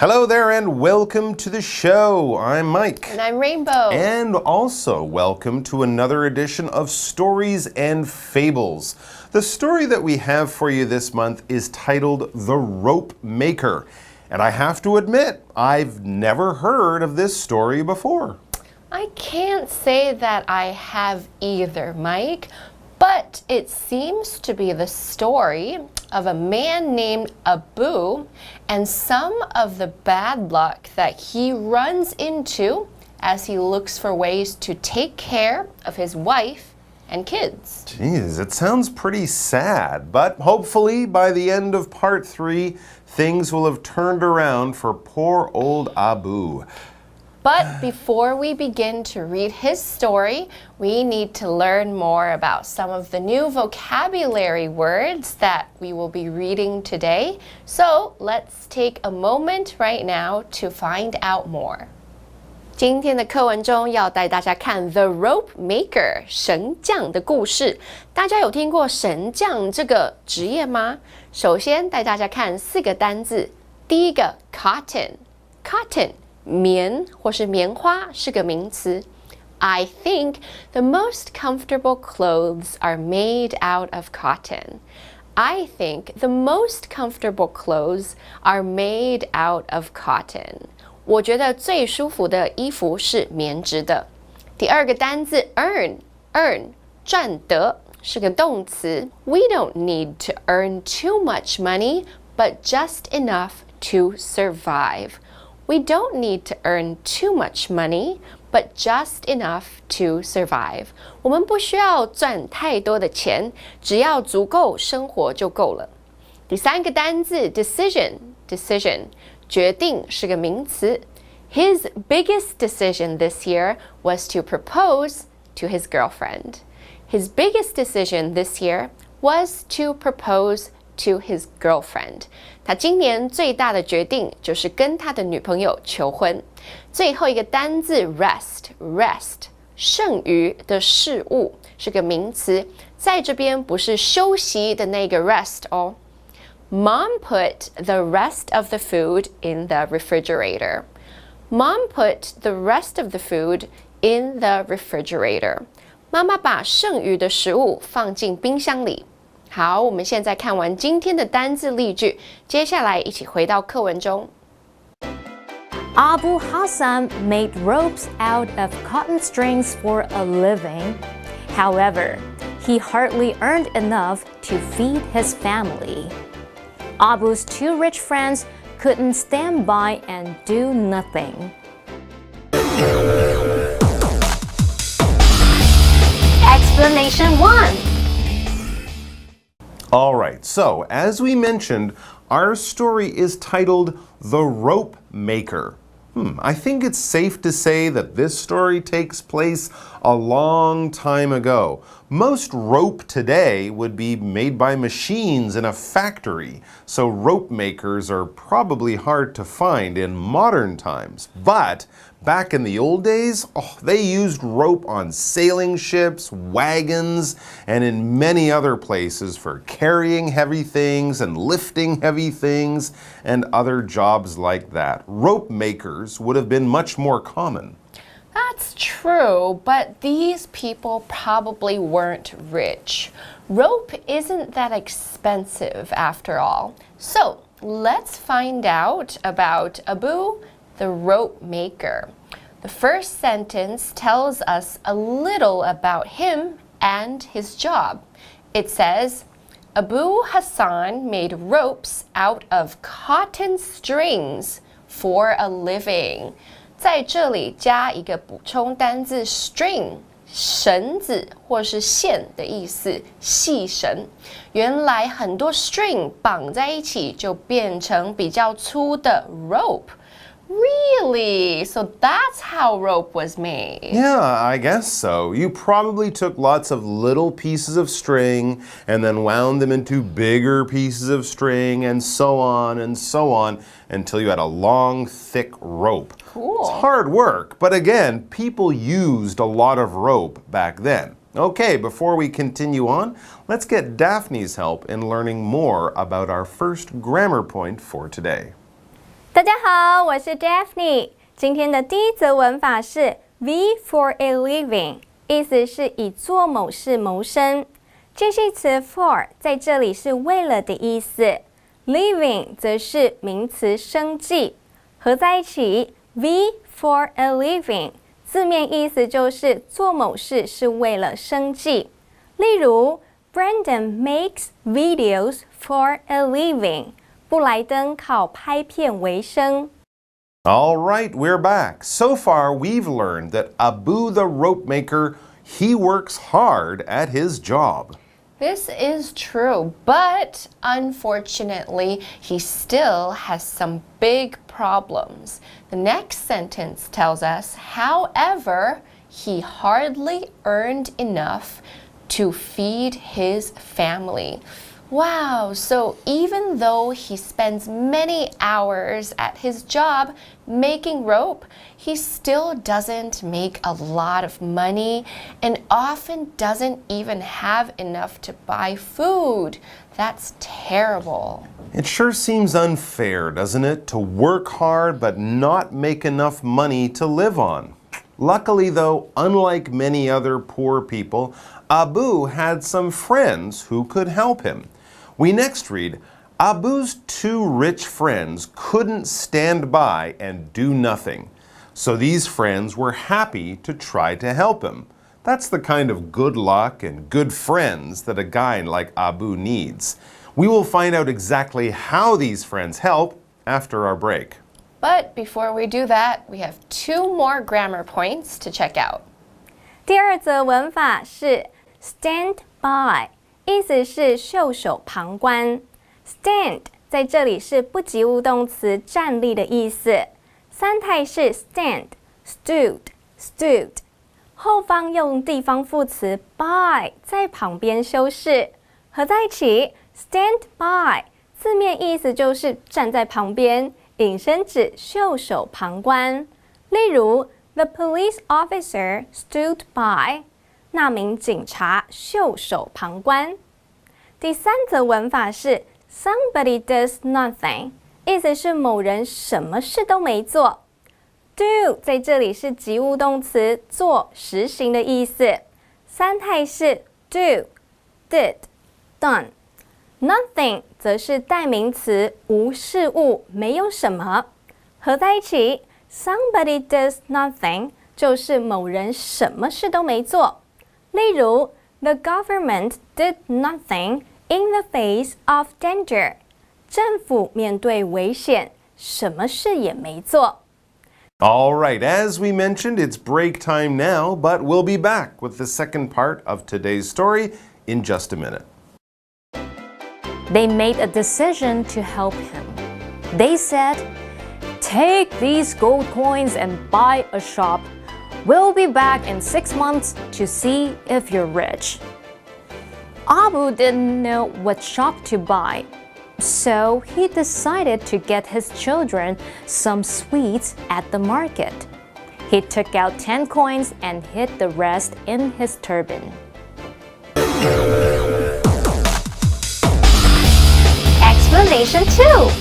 Hello there and welcome to the show. I'm Mike. And I'm Rainbow. And also welcome to another edition of Stories and Fables. The story that we have for you this month is titled The Rope Maker. And I have to admit, I've never heard of this story before. I can't say that I have either, Mike, but it seems to be the story of a man named Abu and some of the bad luck that he runs into as he looks for ways to take care of his wife and kids. Jeez, it sounds pretty sad, but hopefully by the end of part 3, things will have turned around for poor old Abu. But before we begin to read his story, we need to learn more about some of the new vocabulary words that we will be reading today. So let's take a moment right now to find out more. 今天的课文中要带大家看 The Rope Maker 绳匠的故事。大家有听过绳匠这个职业吗？首先带大家看4个单字。第一个 cotton 棉或是棉花是个名词。I think the most comfortable clothes are made out of cotton. I think the most comfortable clothes are made out of cotton. 我觉得最舒服的衣服是棉质的。第二个单字 earn 赚得是个动词。We don't need to earn too much money, but just enough to survive. We don't need to earn too much money, but just enough to survive. 我们不需要赚太多的钱，只要足够生活就够了。第三个单字 decision 决定是个名词。His biggest decision this year was to propose to his girlfriend. His biggest decision this year was to propose to his girlfriend. 他今年最大的决定就是跟他的女朋友求婚。最后一个单字 rest 剩余的事物是个名词，在这边不是休息的那个 rest 哦。Mom put the rest of the food in the refrigerator. Mom put the rest of the food in the refrigerator. 妈妈把剩余的食物放进冰箱里。好，我们现在看完今天的单字例句，接下来一起回到课文中。Abu Hassan made ropes out of cotton strings for a living. However, he hardly earned enough to feed his family. Abu's 2 rich friends couldn't stand by and do nothing. Explanation 1. All right, so as we mentioned, our story is titled The Rope Maker. I think it's safe to say that this story takes place a long time ago. Most rope today would be made by machines in a factory, so rope makers are probably hard to find in modern times. But back in the old days, they used rope on sailing ships, wagons, and in many other places for carrying heavy things and lifting heavy things and other jobs like that. Rope makers would have been much more common. That's true, but these people probably weren't rich. Rope isn't that expensive after all. So let's find out about Abu, the rope maker. The first sentence tells us a little about him and his job. It says, Abu Hassan made ropes out of cotton strings for a living. 在这里加一个补充单字 string 绳子或是线的意思，细绳。原来很多 string 绑在一起就变成比较粗的 rope。Really? So that's how rope was made. Yeah, I guess so. You probably took lots of little pieces of string and then wound them into bigger pieces of string and so on until you had a long, thick rope. Cool. It's hard work, but again, people used a lot of rope back then. Okay, before we continue on, let's get Daphne's help in learning more about our first grammar point for today. 大家好，我是 Daphne。今天的第一则文法是 V for a living， 意思是以做某事谋生。介系词 for 在这里是为了的意思 ，living 则是名词生计，合在一起 V for a living， 字面意思就是做某事是为了生计。例如 ，Brandon makes videos for a living。布莱登靠拍片为生。All right, we're back. So far, we've learned that Abu the rope maker, he works hard at his job. This is true, but unfortunately, he still has some big problems. The next sentence tells us, however, he hardly earned enough to feed his family. Wow, so even though he spends many hours at his job making rope, he still doesn't make a lot of money and often doesn't even have enough to buy food. That's terrible. It sure seems unfair, doesn't it, to work hard but not make enough money to live on. Luckily, though, unlike many other poor people, Abu had some friends who could help him. We next read, Abu's two rich friends couldn't stand by and do nothing. So these friends were happy to try to help him. That's the kind of good luck and good friends that a guy like Abu needs. We will find out exactly how these friends help after our break. But before we do that, we have 2 more grammar points to check out. 第二则文法是 stand by。意思是袖手旁观 ，stand 在这里是不及物动词站立的意思，三态是 stand、stood、stood， 后方用地方副词 by 在旁边修饰，合在一起 stand by， 字面意思就是站在旁边，引申指袖手旁观。例如 ，The police officer stood by。那名警察袖手旁观。第三则文法是 somebody does nothing， 意思是某人什么事都没做。do 在这里是及物动词，做、实行的意思。三态是 do、did、done。nothing 则是代名词，无事物，没有什么。合在一起 ，somebody does nothing 就是某人什么事都没做。例如 ，The government did nothing in the face of danger。政府面对危险，什么事也没做。All right, as we mentioned, it's break time now, but we'll be back with the second part of today's story in just a minute. They made a decision to help him. They said, "Take these gold coins and buy a shop. We'll be back in 6 months to see if you're rich." Abu didn't know what shop to buy, so he decided to get his children some sweets at the market. He took out 10 coins and hid the rest in his turban. Explanation 2.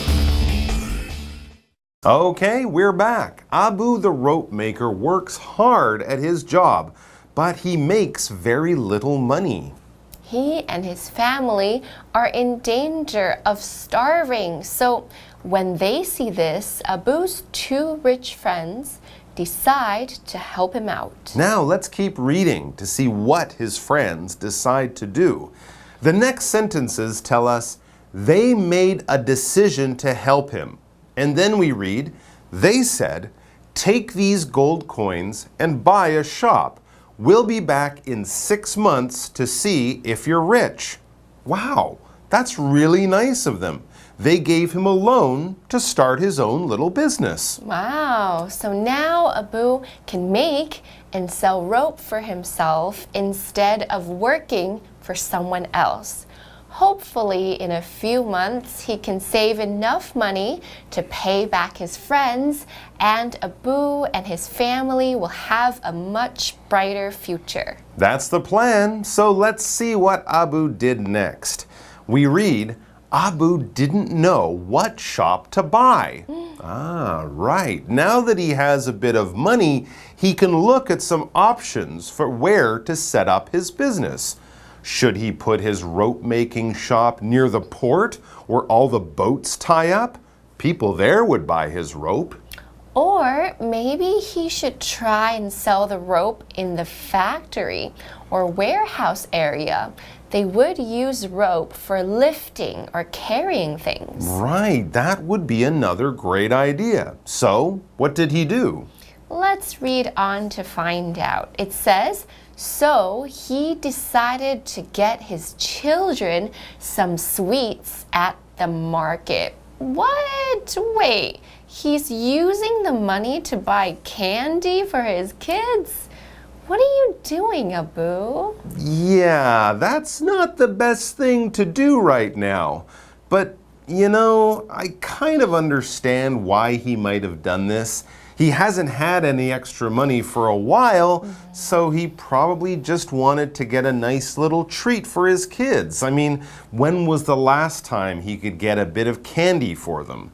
Okay, we're back. Abu the rope maker works hard at his job, but he makes very little money. He and his family are in danger of starving. So when they see this, Abu's 2 rich friends decide to help him out. Now let's keep reading to see what his friends decide to do. The next sentences tell us they made a decision to help him. And then we read, they said, "Take these gold coins and buy a shop. We'll be back in 6 months to see if you're rich." Wow, that's really nice of them. They gave him a loan to start his own little business. Wow, so now Abu can make and sell rope for himself instead of working for someone else. Hopefully, in a few months, he can save enough money to pay back his friends, and Abu and his family will have a much brighter future. That's the plan, so let's see what Abu did next. We read, Abu didn't know what shop to buy. Ah, right. Now that he has a bit of money, he can look at some options for where to set up his business. Should he put his rope-making shop near the port where all the boats tie up? People there would buy his rope. Or maybe he should try and sell the rope in the factory or warehouse area. They would use rope for lifting or carrying things. Right, that would be another great idea. So, what did he do? Let's read on to find out. It says, so he decided to get his children some sweets at the market. What? Wait, he's using the money to buy candy for his kids? What are you doing, Abu? Yeah, that's not the best thing to do right now. But, you know, I kind of understand why he might have done this. He hasn't had any extra money for a while, so he probably just wanted to get a nice little treat for his kids. I mean, when was the last time he could get a bit of candy for them?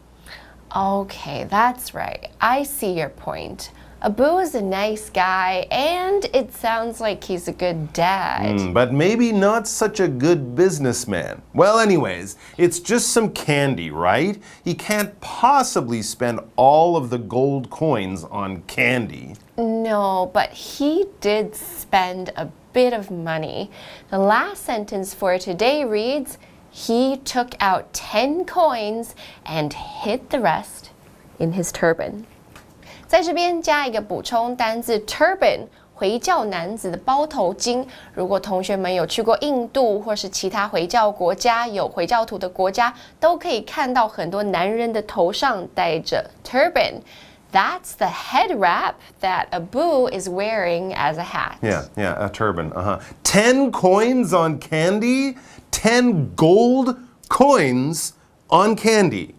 Okay, that's right. I see your point. Abu is a nice guy, and it sounds like he's a good dad. But maybe not such a good businessman. Well, anyways, it's just some candy, right? He can't possibly spend all of the gold coins on candy. No, but he did spend a bit of money. The last sentence for today reads, he took out 10 coins and hid the rest in his turban. 在这边加一个补充单字 turban， 回教男子的包头巾。如果同学们有去过印度或是其他回教国家，有回教徒的国家，都可以看到很多男人的头上戴着 turban. That's the head wrap that Abu is wearing as a hat. Yeah, a turban. 10 coins on candy? 10 gold coins on candy.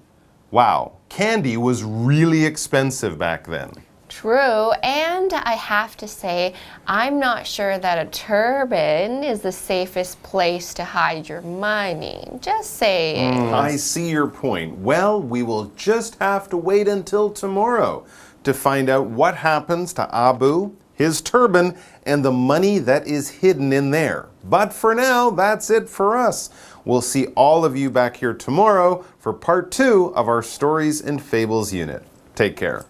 Wow, candy was really expensive back then. True, and I have to say, I'm not sure that a turban is the safest place to hide your money. Just saying. I see your point. Well, we will just have to wait until tomorrow to find out what happens to Abu, his turban, and the money that is hidden in there. But for now, that's it for us. We'll see all of you back here tomorrow for part 2 of our Stories and Fables unit. Take care.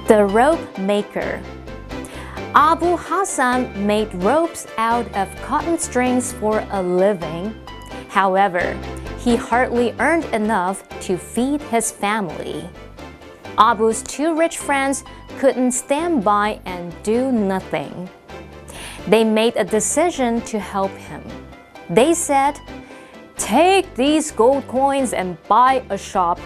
The rope maker. Abu Hassan made ropes out of cotton strings for a living. However, he hardly earned enough to feed his family. Abu's 2 rich friends couldn't stand by and do nothing. They made a decision to help him. They said, "Take these gold coins and buy a shop.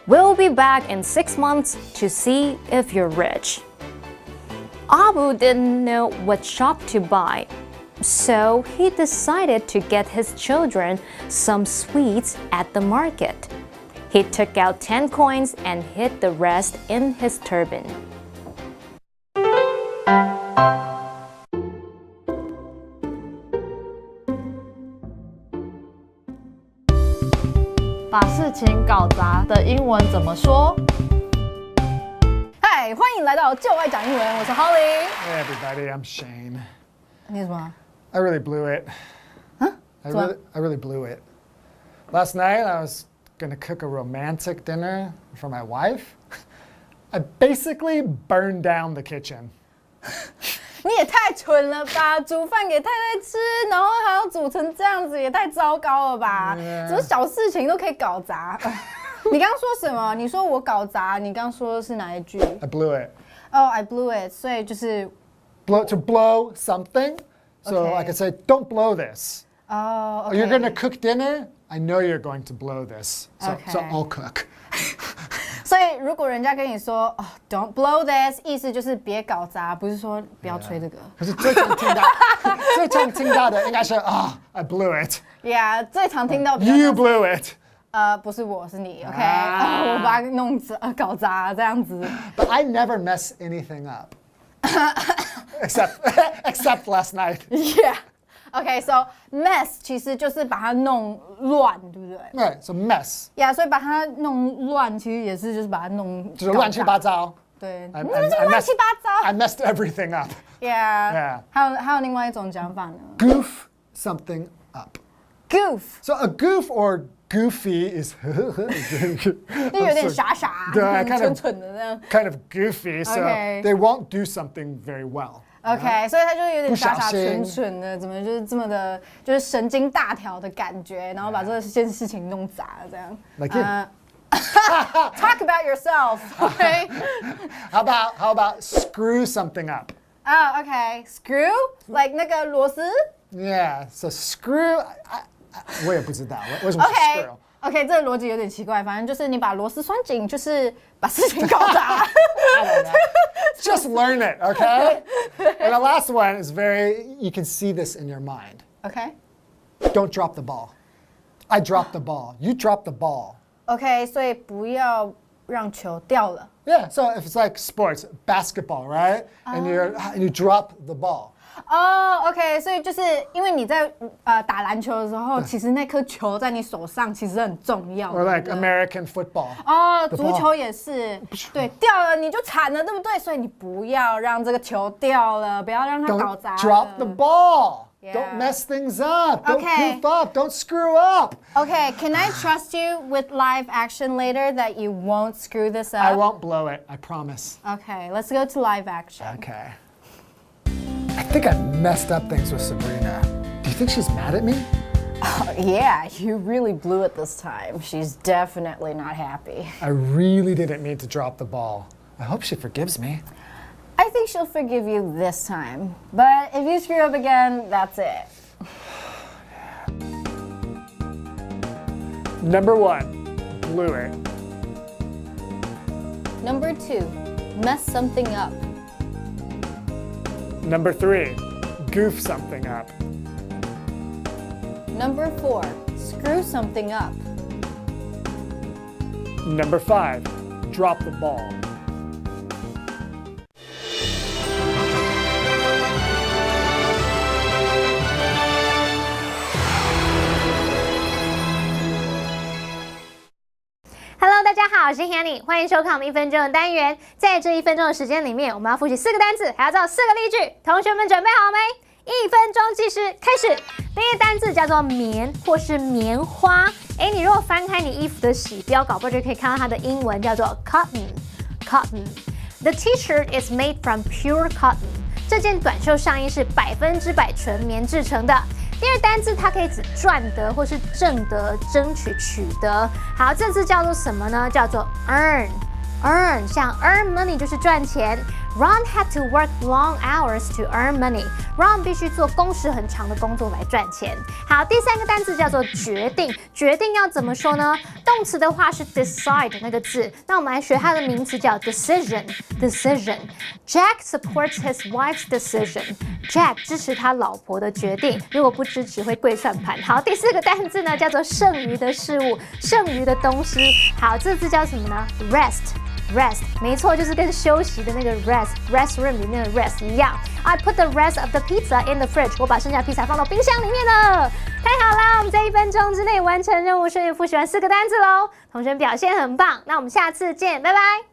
We'll be back in 6 months to see if you're rich." Abu didn't know what shop to buy, so he decided to get his children some sweets at the market. He took out 10 coins and hid the rest in his turban. 把事情搞砸的英文怎么说？嗨，欢迎来到就爱讲英文，我是 Holly。 Hey everybody, I'm Shane. 你什么？ I really blew it. Huh? I really blew it. Last night I was gonna cook a romantic dinner for my wife. I basically burned down the kitchen. 你也太蠢了吧！煮饭给太太吃，然后还要煮成这样子，也太糟糕了吧！什么小事情都可以搞砸。你刚刚说什么？你说我搞砸？你刚刚说的是哪一句 I blew it. Oh, I blew it. 所以就是 blow something. So Okay. I could say, don't blow this. Oh, Oh, okay. you're gonna cook dinner? I know you're going to blow this. So Okay. I'll cook. 所以如果人家跟你说哦 ，Don't blow this， 意思就是别搞砸，不是说不要吹这个。可是最常听到的应该是I blew it. Yeah， 最常听到比较 You blew it. 不是我是你 ，OK， 我把它弄砸搞砸这样子。But I never mess anything up. except last night. Yeah， OK，so mess 其实就是把它弄乱，对不对 Right, so mess. ？Yeah， 所以把它弄乱，其实也是就是把它弄就是乱七八糟。对， I 就是乱七八糟。 I messed everything up. Yeah， 还有另外一种讲法呢 Goof something up. ，goof So a goof or goofy is 就有点傻傻、对，kind of 蠢蠢的那样。kind of goofy, so Okay. they won't do something very well. OK， 所以他就是有点傻傻不小心蠢蠢的，怎么就是这么的，就是神经大条的感觉，然后把这件事情弄砸了这样。 Like you. Talk about yourself, OK？ How about screw something up? OK，screw like 那个螺丝。Yeah, so screw. 我也不知道为什么是 screw. OK， 这个逻辑有点奇怪，反正就是你把螺丝拴紧，就是把事情搞砸。I don't know. Just learn it, okay? And the last one is you can see this in your mind. OK， Don't drop the ball. I dropped the ball. You dropped the ball. OK， 所以不要让球掉了。Yeah, so if it's like sports, basketball, right? And you drop the ball. OK， 所以就是因为你在打篮球的时候，其实那颗球在你手上其实很重要。 Or like 对不对 American football. 足球也是，对，掉了你就惨了，对不对？所以你不要让这个球掉了，不要让它搞 Don't 砸了。 drop the ball. Yeah. Don't mess things up. Don't Okay. goof up. Don't screw up. OK, can I trust you with live action later that you won't screw this up? I won't blow it. I promise. OK, let's go to live action. Okay. I think I messed up things with Sabrina. Do you think she's mad at me? Yeah, you really blew it this time. She's definitely not happy. I really didn't mean to drop the ball. I hope she forgives me. I think she'll forgive you this time. But if you screw up again, that's it. Number 1, blew it. Number 2, mess something up. Number 3, goof something up. Number 4, screw something up. Number 5, drop the ball. Hello， 大家好，我是 Hanny， 欢迎收看我们1分钟的单元。在这1分钟的时间里面，我们要复习4个单词，还要造4个例句。同学们准备好没？1分钟计时开始。第一个单字叫做棉或是棉花。你如果翻开你衣服的洗标，搞不好就可以看到它的英文叫做 cotton。The T-shirt is made from pure cotton。这件短袖上衣是100%纯棉制成的。第二单字它可以指赚得或是挣得、争取、取得。好，这字叫做什么呢？叫做 earn。earn 像 earn money 就是赚钱。Ron had to work long hours to earn money. Ron 必须做工时很长的工作来赚钱。好，第3个单字叫做决定。决定要怎么说呢？动词的话是 decide 那个字，那我们来学它的名词叫 decision。decision。Jack supports his wife's decision. Jack 支持他老婆的决定，如果不支持会跪算盘。好，第4个单字呢叫做剩余的事物，剩余的东西。好，这字叫什么呢 ？rest。没错，就是跟休息的那个 restroom 里面的 rest 一样。I put the rest of the pizza in the fridge. 我把剩下披萨放到冰箱里面了。太好啦，我们在1分钟之内完成任务，顺利复习完4个单字喽。同学们表现很棒，那我们下次见，拜拜。